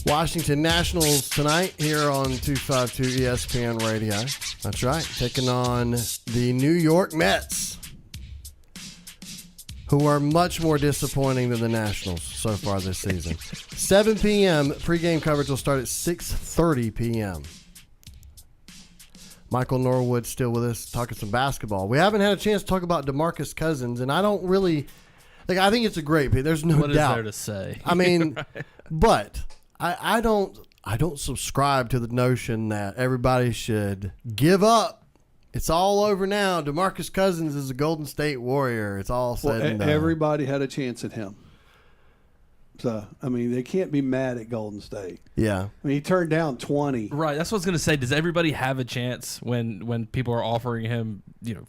Washington Nationals tonight here on 252 ESPN Radio. That's right, taking on the New York Mets, who are much more disappointing than the Nationals so far this season. 7 p.m. pregame coverage will start at 6:30 p.m. Michael Norwood still with us talking some basketball. We haven't had a chance to talk about DeMarcus Cousins, and I don't really like. I think it's a great pick. There's no doubt. What is there to say? I mean, right. But I don't subscribe to the notion that everybody should give up. It's all over now. DeMarcus Cousins is a Golden State Warrior. It's all said and done. Everybody had a chance at him. So, I mean, they can't be mad at Golden State. Yeah. I mean, he turned down 20. Right. That's what I was going to say. Does everybody have a chance when people are offering him,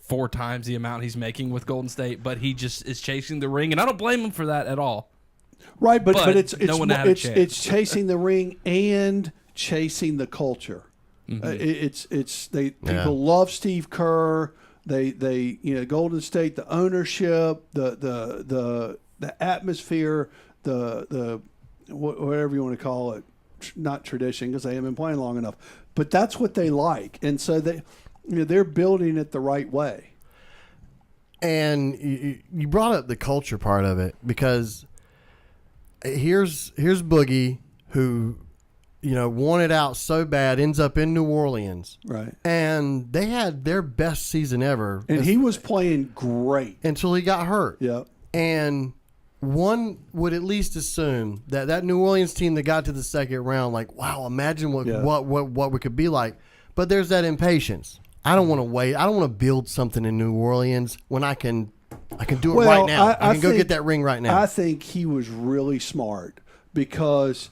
4 times the amount he's making with Golden State, but he just is chasing the ring? And I don't blame him for that at all. Right, but it's chasing the ring and chasing the culture. Mm-hmm. People love Steve Kerr. They Golden State, the ownership, the atmosphere, the whatever you want to call it, not tradition because they haven't been playing long enough, but that's what they like, and so they're building it the right way. And you brought up the culture part of it because here's Boogie who wanted out so bad, ends up in New Orleans, right? And they had their best season ever, and he was playing great until he got hurt. Yep. And one would at least assume that New Orleans team that got to the second round, like, wow, imagine what we could be like. But there's that impatience. I don't want to wait. I don't want to build something in New Orleans when I can do it right now. I can go get that ring right now. I think he was really smart because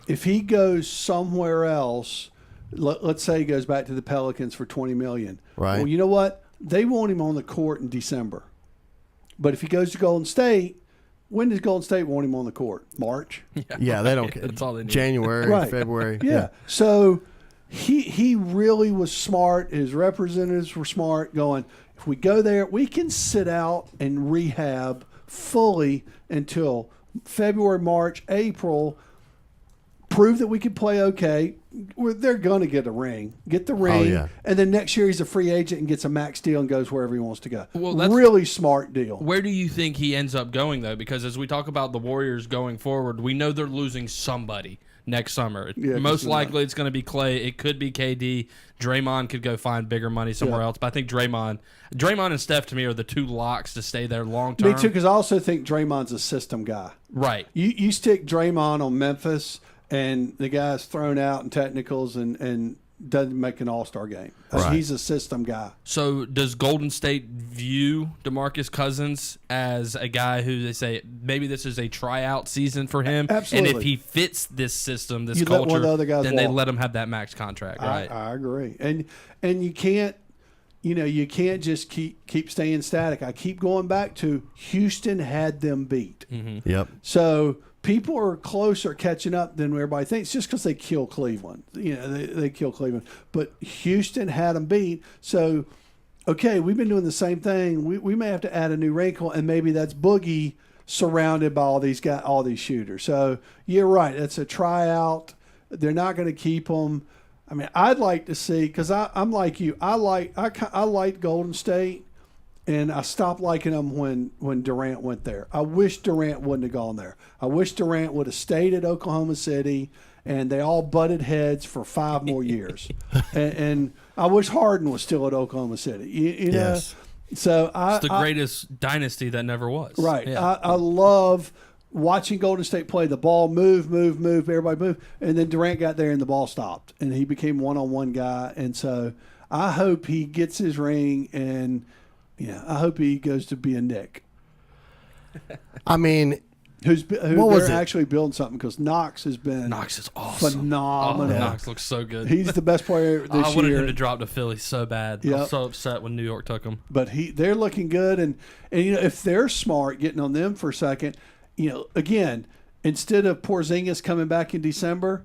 if he goes somewhere else, let's say he goes back to the Pelicans for $20 million. Right. Well, you know what? They want him on the court in December. But if he goes to Golden State, when does Golden State want him on the court? March? Yeah, they don't care. That's all they need. January, right. February. Yeah. So he really was smart. His representatives were smart going, if we go there, we can sit out and rehab fully until February, March, April, prove that we could play okay. They're going to get the ring, and then next year he's a free agent and gets a max deal and goes wherever he wants to go. Well, that's really smart deal. Where do you think he ends up going, though? Because as we talk about the Warriors going forward, we know they're losing somebody next summer. Yeah, most likely it's going to be Clay. It could be KD. Draymond could go find bigger money somewhere else. But I think Draymond and Steph, to me, are the two locks to stay there long term. Me too, because I also think Draymond's a system guy. Right. You stick Draymond on Memphis, and the guy's thrown out in technicals and doesn't make an all-star game. Right. He's a system guy. So does Golden State view DeMarcus Cousins as a guy who they say maybe this is a tryout season for him? Absolutely. And if he fits this system, this culture, then they let him have that max contract, right? I agree. And you can't just keep staying static. I keep going back to Houston had them beat. Mm-hmm. Yep. So people are closer catching up than everybody thinks just because they kill Cleveland. They kill Cleveland. But Houston had them beat. So, okay, we've been doing the same thing. We may have to add a new wrinkle, and maybe that's Boogie surrounded by all these guys, all these shooters. So, you're right. It's a tryout. They're not going to keep them. I mean, I'd like to see, because I'm like you. I like Golden State. And I stopped liking them when Durant went there. I wish Durant wouldn't have gone there. I wish Durant would have stayed at Oklahoma City, and they all butted heads for 5 more years. and I wish Harden was still at Oklahoma City. You know? Yes. So it's the greatest dynasty that never was. Right. Yeah. I love watching Golden State play. The ball move, everybody move. And then Durant got there and the ball stopped, and he became one-on-one guy. And so I hope he gets his ring, and – I hope he goes to be a Knick. I mean, they're actually building something because Knox is awesome. Phenomenal. Oh, Knox looks so good. He's the best player this year. I wanted him to drop to Philly so bad. Yep. I was so upset when New York took him. But they're looking good, and if they're smart, getting on them for a second, again, instead of Porzingis coming back in December,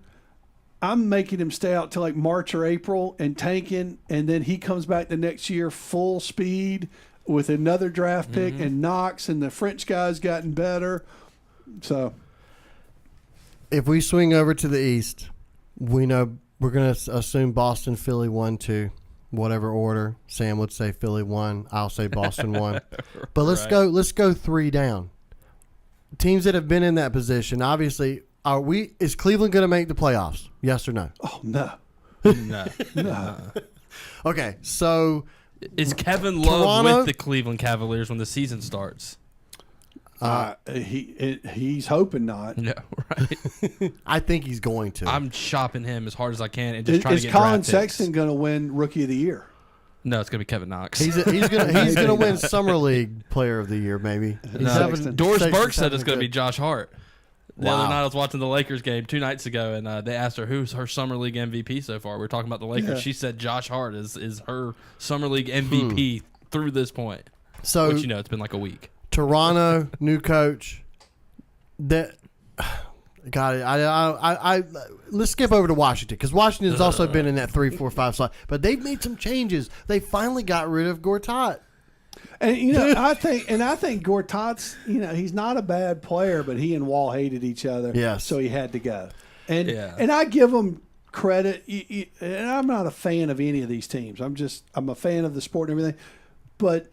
I'm making him stay out till like March or April and tanking, and then he comes back the next year full speed with another draft pick, and Knox and the French guy's gotten better. So if we swing over to the East, we know we're going to assume Boston, Philly 1-2, whatever order. Sam would say Philly 1. I'll say Boston 1. But let's go 3 down. Teams that have been in that position, obviously, is Cleveland going to make the playoffs? Yes or no? Oh, no. No. Okay, so is Kevin Love with the Cleveland Cavaliers when the season starts? He's hoping not. Yeah, right. I think he's going to. I'm shopping him as hard as I can and just trying to get Colin draft Sexton going to win Rookie of the Year? No, it's going to be Kevin Knox. He's gonna win Summer League Player of the Year, maybe. Doris Burke said it's going to be Josh Hart. The other night I was watching the Lakers game 2 nights ago, and they asked her who's her Summer League MVP so far. We were talking about the Lakers. Yeah. She said Josh Hart is her Summer League MVP through this point. So, which, it's been like a week. Toronto, new coach. Got it. I let's skip over to Washington because Washington's also been in that 3, 4, 5 slot, but they've made some changes. They finally got rid of Gortat. And I think Gortat's, he's not a bad player, but he and Wall hated each other. Yes. So he had to go. And I give him credit. And I'm not a fan of any of these teams. I'm a fan of the sport and everything. But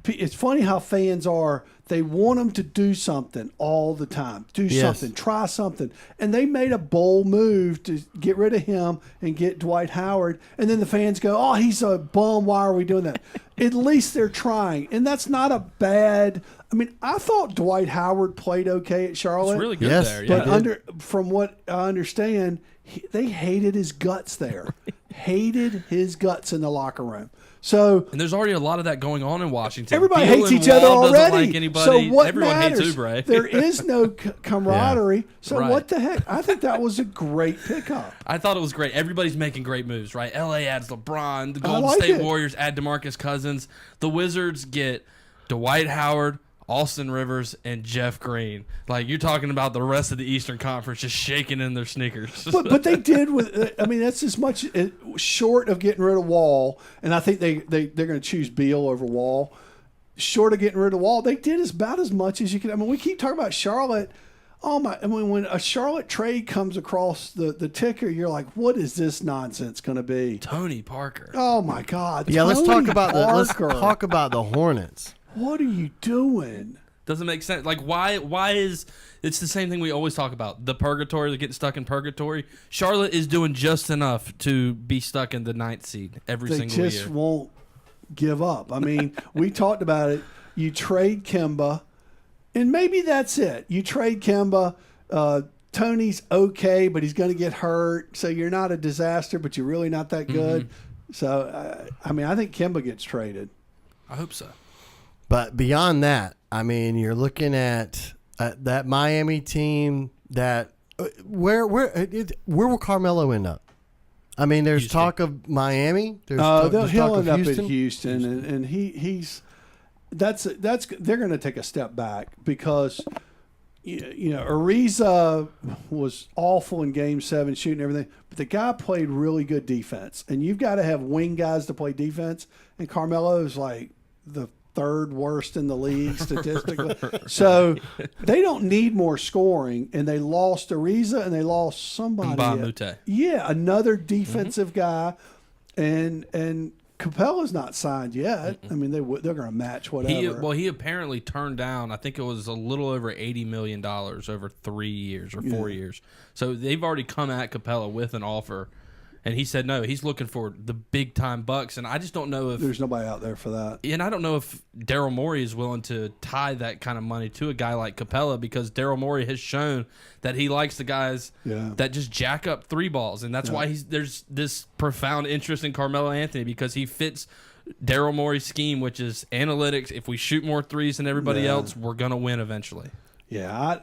it's funny how fans are. They want them to do something all the time. Do something. Try something. And they made a bold move to get rid of him and get Dwight Howard. And then the fans go, oh, he's a bum. Why are we doing that? At least they're trying. And that's not a bad – I thought Dwight Howard played okay at Charlotte. It's really good there. Yeah. But from what I understand, they hated his guts there. Hated his guts in the locker room. So, and there's already a lot of that going on in Washington. Everybody hates each other already. Like anybody. So what Everyone matters? hates Oubre. There is no camaraderie. So what the heck? I think that was a great pickup. I thought it was great. Everybody's making great moves, right? LA adds LeBron. The Golden State Warriors add DeMarcus Cousins. The Wizards get Dwight Howard, Austin Rivers, and Jeff Green. Like, you're talking about the rest of the Eastern Conference just shaking in their sneakers. But they did with. That's as much short of getting rid of Wall, and I think they're going to choose Beal over Wall. Short of getting rid of Wall, they did about as much as you can. We keep talking about Charlotte. Oh my! When a Charlotte trade comes across the ticker, you're like, what is this nonsense going to be? Tony Parker. Oh my God! Yeah, let's talk about the Hornets. What are you doing? Doesn't make sense. Like, why is it's the same thing we always talk about. The purgatory, they're getting stuck in purgatory. Charlotte is doing just enough to be stuck in the 9th seed every single year. They just won't give up. We talked about it. You trade Kemba, and maybe that's it. You trade Kemba. Tony's okay, but he's going to get hurt. So you're not a disaster, but you're really not that good. Mm-hmm. So, I think Kemba gets traded. I hope so. But beyond that, you're looking at that Miami team. That where will Carmelo end up? There's Houston. Talk of Miami. There's he'll end up in Houston, and he's they're going to take a step back because Ariza was awful in Game 7 shooting everything, but the guy played really good defense, and you've got to have wing guys to play defense, and Carmelo is like the 3rd worst in the league statistically. Right. So they don't need more scoring, and they lost Ariza and they lost somebody. Mbamute. Yeah, another defensive guy, and Capella's not signed yet. Mm-mm. They're going to match whatever. He apparently turned down, I think it was a little over $80 million over 3 years or 4 years. So they've already come at Capella with an offer. And he said no, he's looking for the big time bucks, and I just don't know if there's nobody out there for that. And I don't know if Daryl Morey is willing to tie that kind of money to a guy like Capella, because Daryl Morey has shown that he likes the guys that just jack up 3 balls, and that's why there's this profound interest in Carmelo Anthony, because he fits Daryl Morey's scheme, which is analytics. If we shoot more threes than everybody else, we're gonna win eventually. Yeah,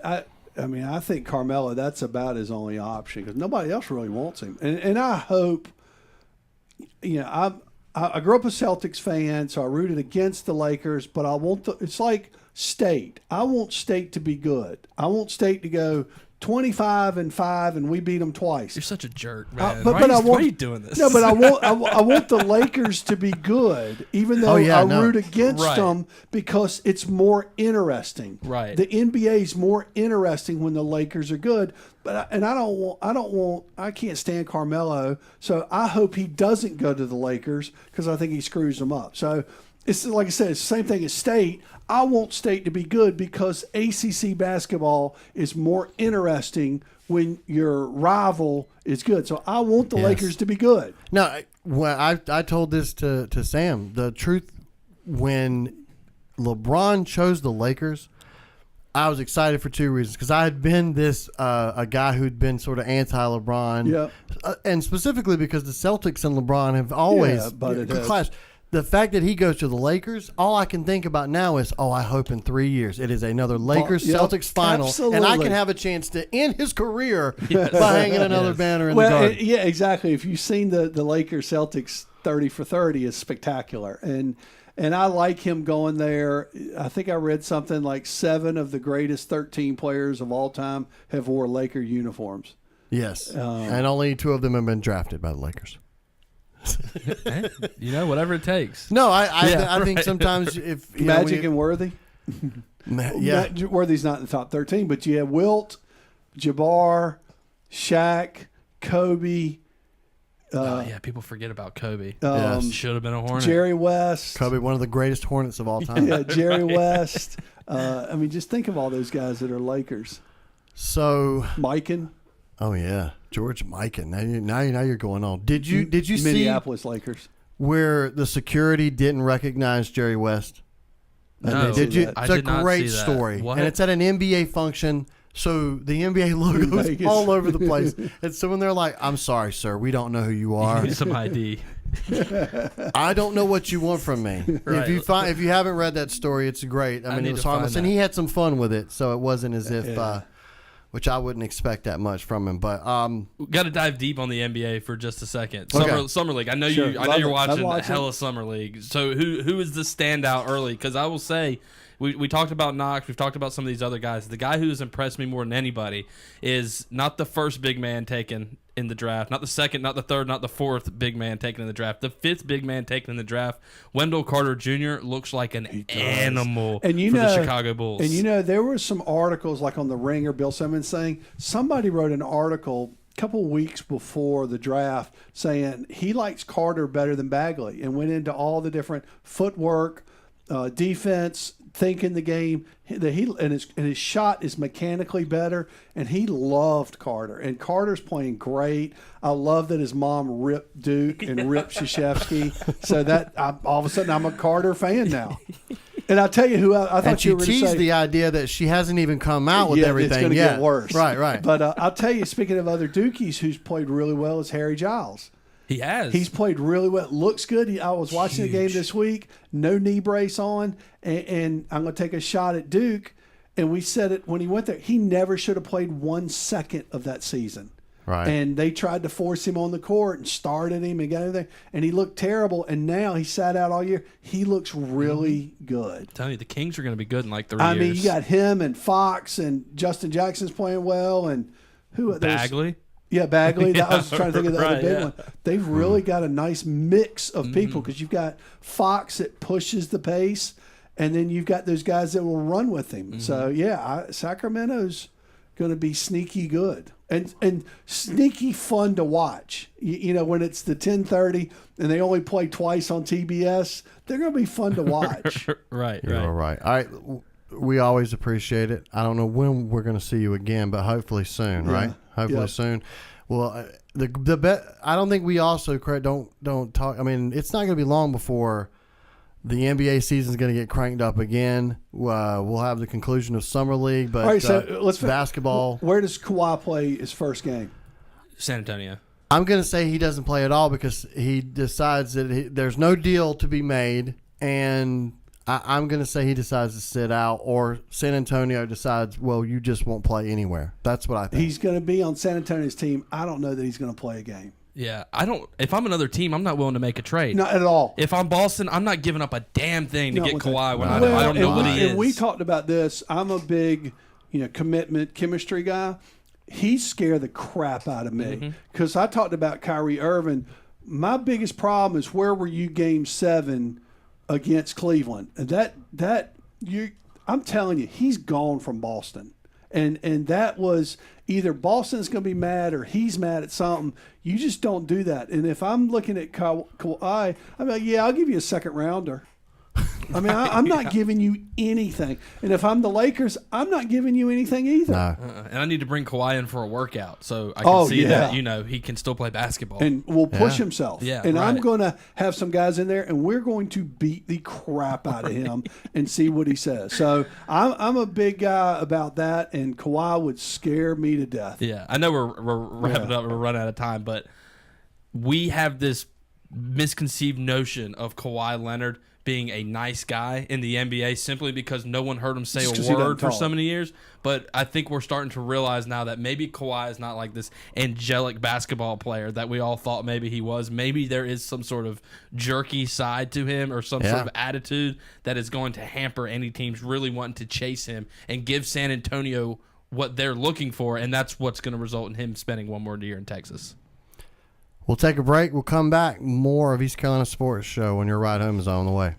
I think Carmelo, that's about his only option because nobody else really wants him. And I hope, I grew up a Celtics fan, so I rooted against the Lakers, but it's like State. I want State to be good. I want State to go 25-5, and we beat them twice. You're such a jerk, man. But why are you doing this? No, but I want the Lakers to be good, even though I root against them because it's more interesting. Right. The NBA is more interesting when the Lakers are good. But I can't stand Carmelo, so I hope he doesn't go to the Lakers because I think he screws them up. So it's like I said, it's the same thing as State. I want State to be good because ACC basketball is more interesting when your rival is good. So I want the Lakers to be good. No, I told this to Sam. The truth, when LeBron chose the Lakers, I was excited for two reasons. Because I had been a guy who'd been sort of anti-LeBron. And specifically because the Celtics and LeBron have always clashed. The fact that he goes to the Lakers, all I can think about now is, I hope in 3 years it is another Lakers-Celtics final, and I can have a chance to end his career by hanging another banner in the garden. Yeah, exactly. If you've seen the Lakers-Celtics 30 for 30 is spectacular, and I like him going there. I think I read something like 7 of the greatest 13 players of all time have wore Laker uniforms. Yes, and only 2 of them have been drafted by the Lakers. Whatever it takes. No, I think sometimes if Magic and Worthy, Worthy's not in the top 13, but you have Wilt, Jabbar, Shaq, Kobe. People forget about Kobe. Should have been a Hornet. Jerry West, Kobe, one of the greatest Hornets of all time. Jerry West. Just think of all those guys that are Lakers. So Mikan. Oh yeah, George Mikan. Now you're going on. Did you see Minneapolis Lakers where the security didn't recognize Jerry West? No, did you? I It's a did not great see that. story, What? and it's at an NBA function. So the NBA logo is all over the place, and so when they're like, "I'm sorry, sir, we don't know who you are. Need some ID." I don't know what you want from me." Right. If you haven't read that story, it's great. I mean, it was harmless, and he had some fun with it, so it wasn't as if. Which I wouldn't expect that much from him, but we got to dive deep on the NBA for just a second. Okay. Summer League. I know Sure. you're watching hella Summer League. So who is the standout early? Because I will say we talked about Knox. We've talked about some of these other guys. The guy who has impressed me more than anybody is not the first big man taken in the draft, not the second, not the third, not the fourth big man taken in the draft. The 5th big man taken in the draft, Wendell Carter Jr. looks like an animal for the Chicago Bulls. And there were some articles like on The Ringer, Bill Simmons saying somebody wrote an article a couple weeks before the draft saying he likes Carter better than Bagley and went into all the different footwork, defense, thinking the game, his shot is mechanically better, and he loved Carter. And Carter's playing great. I love that his mom ripped Duke and ripped Krzyzewski, so that all of a sudden I'm a Carter fan now. And I'll tell you who I thought you were going to say. And she teased the idea that she hasn't even come out with everything it's going to yet. get worse. Right. But I'll tell you, speaking of other Dukies who's played really well is Harry Giles. He has. He's played really well. Looks good. I was watching the game this week. No knee brace on. And I'm going to take a shot at Duke. And we said it when he went there. He never should have played 1 second of that season. Right. And they tried to force him on the court and started him and got everything. And he looked terrible. And now he sat out all year. He looks really good. I'm telling you, the Kings are going to be good in like 3 years. I mean, you got him and Fox and Justin Jackson's playing well. And who? Bagley? Yeah, Bagley. I was trying to think of the other big one. They've really got a nice mix of people because you've got Fox that pushes the pace, and then you've got those guys that will run with him. So, Sacramento's going to be sneaky good and sneaky fun to watch. When it's the 10:30 and they only play twice on TBS, they're going to be fun to watch. Right. You're all right. All right. We always appreciate it. I don't know when we're going to see you again, but hopefully soon, right? Hopefully soon. Well, the bet. I don't think we also don't talk. I mean, it's not going to be long before the NBA season is going to get cranked up again. We'll have the conclusion of summer league, but all right, so let's basketball. Where does Kawhi play his first game? San Antonio. I'm going to say he doesn't play at all because he decides that there's no deal to be made, and I'm going to say he decides to sit out, or San Antonio decides, well, you just won't play anywhere. That's what I think. He's going to be on San Antonio's team. I don't know that he's going to play a game. Yeah, I don't. If I'm another team, I'm not willing to make a trade. Not at all. If I'm Boston, I'm not giving up a damn thing to get Kawhi when I don't know what he is. And we talked about this. I'm a big, commitment chemistry guy. he scared the crap out of me because I talked about Kyrie Irving. My biggest problem is where were you Game 7 against Cleveland? And I'm telling you, he's gone from Boston. And that was either Boston's going to be mad or he's mad at something. You just don't do that. And if I'm looking at Kawhi, I'm like, yeah, I'll give you a second rounder. I mean, I'm not giving you anything. And if I'm the Lakers, I'm not giving you anything either. No. And I need to bring Kawhi in for a workout so I can see that, he can still play basketball. And will push himself. Yeah, and right. I'm going to have some guys in there, and we're going to beat the crap out of him and see what he says. So I'm a big guy about that, and Kawhi would scare me to death. Yeah, I know we're wrapping up. We're running out of time, but we have this misconceived notion of Kawhi Leonard being a nice guy in the NBA simply because no one heard him say a word for so many years. But I think we're starting to realize now that maybe Kawhi is not like this angelic basketball player that we all thought maybe he was. Maybe there is some sort of jerky side to him or some sort of attitude that is going to hamper any teams really wanting to chase him and give San Antonio what they're looking for, and that's what's going to result in him spending one more year in Texas. We'll take a break. We'll come back. More of East Carolina Sports Show when your ride home is on the way.